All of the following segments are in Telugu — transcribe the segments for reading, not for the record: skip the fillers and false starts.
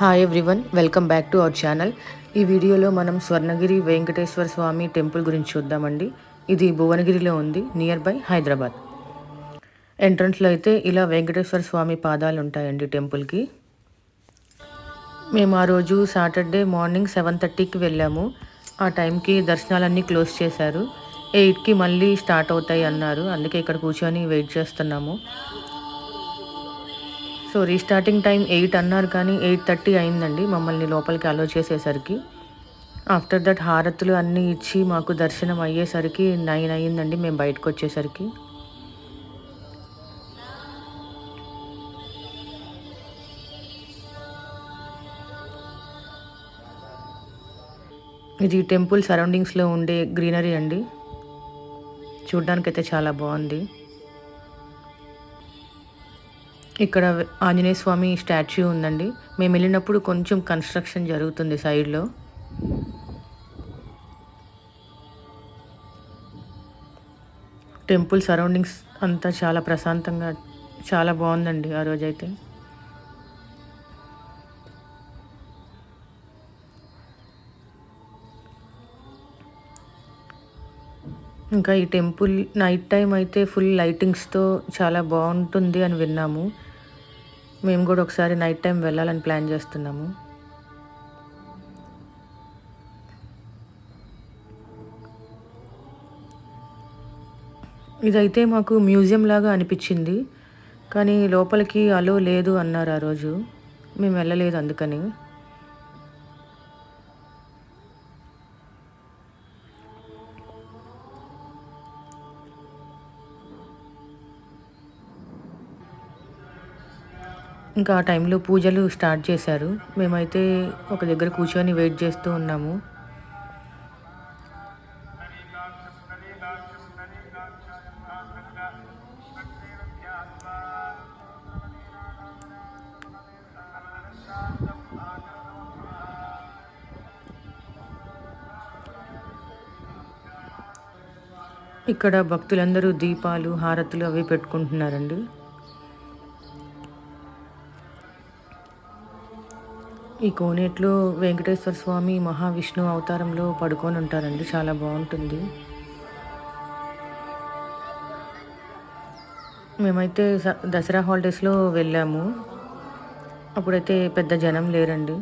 Hi everyone, welcome back to our channel. ఈ వీడియోలో మనం స్వర్ణగిరి వెంకటేశ్వర స్వామి టెంపుల్ గురించి చూద్దామండి. ఇది భువనగిరిలో ఉంది, నియర్ బై హైదరాబాద్. ఎంట్రన్స్లో అయితే ఇలా వెంకటేశ్వర స్వామి పాదాలు ఉంటాయండి టెంపుల్కి. మేము ఆ రోజు సాటర్డే మార్నింగ్ 7:30కి వెళ్ళాము. ఆ టైంకి దర్శనాలన్నీ క్లోజ్ చేశారు. 8కి మళ్ళీ స్టార్ట్ అవుతాయి అన్నారు. అందుకే ఇక్కడ కూర్చొని వెయిట్ చేస్తున్నాము. సో రీస్టార్టింగ్ టైం 8 అన్నారు, కానీ 8:30 అయిందండి మమ్మల్ని లోపలికి అలో చేసేసరికి. ఆఫ్టర్ దట్ హారతులు అన్నీ ఇచ్చి మాకు దర్శనం అయ్యేసరికి 9 అయ్యిందండి మేము బయటకు వచ్చేసరికి. ఇది టెంపుల్ సరౌండింగ్స్లో ఉండే గ్రీనరీ అండి. చూడ్డానికైతే చాలా బాగుంది. ఇక్కడ ఆంజనేయ స్వామి స్టాచ్యూ ఉందండి. మేము వెళ్ళినప్పుడు కొంచెం కన్స్ట్రక్షన్ జరుగుతుంది సైడ్లో. టెంపుల్ సరౌండింగ్స్ అంతా చాలా ప్రశాంతంగా చాలా బాగుందండి ఆ రోజైతే. ఇంకా ఈ టెంపుల్ నైట్ టైం అయితే ఫుల్ లైటింగ్స్తో చాలా బాగుంటుంది అని విన్నాము. మేము కూడా ఒకసారి నైట్ టైం వెళ్ళాలని ప్లాన్ చేస్తున్నాము. ఇదైతే మాకు మ్యూజియం లాగా అనిపించింది, కానీ లోపలికి అలో లేదు అన్నారు ఆ రోజు. మేము వెళ్ళలేదు అందుకని. ఇంకా ఆ టైంలో పూజలు స్టార్ట్ చేశారు. మేమైతే ఒక దగ్గర కూర్చొని వెయిట్ చేస్తూ ఉన్నాము. ఇక్కడ భక్తులందరూ దీపాలు, హారతులు అవి పెట్టుకుంటున్నారండి. ఈ కోనేట్లో వెంకటేశ్వర స్వామి మహావిష్ణు అవతారంలో పడుకొని ఉంటారండి. చాలా బాగుంటుంది. మేమైతే దసరా హాలిడేస్లో వెళ్ళాము. అప్పుడైతే పెద్ద జనం లేరండి.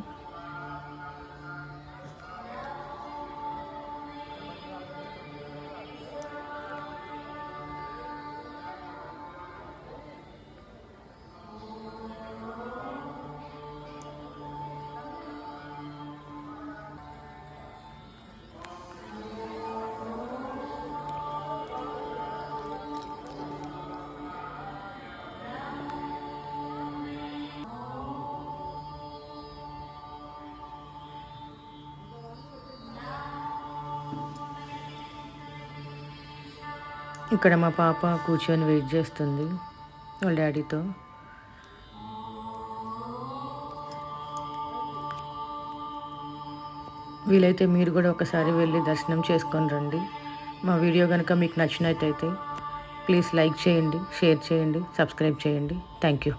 ఇక్కడ మా పాప కూర్చొని వెయిట్ చేస్తుంది వాళ్ళ డాడీతో. వీలైతే మీరు కూడా ఒకసారి వెళ్ళి దర్శనం చేసుకొని రండి. మా వీడియో కనుక మీకు నచ్చినట్టయితే ప్లీజ్ లైక్ చేయండి, షేర్ చేయండి, సబ్స్క్రైబ్ చేయండి. Thank you.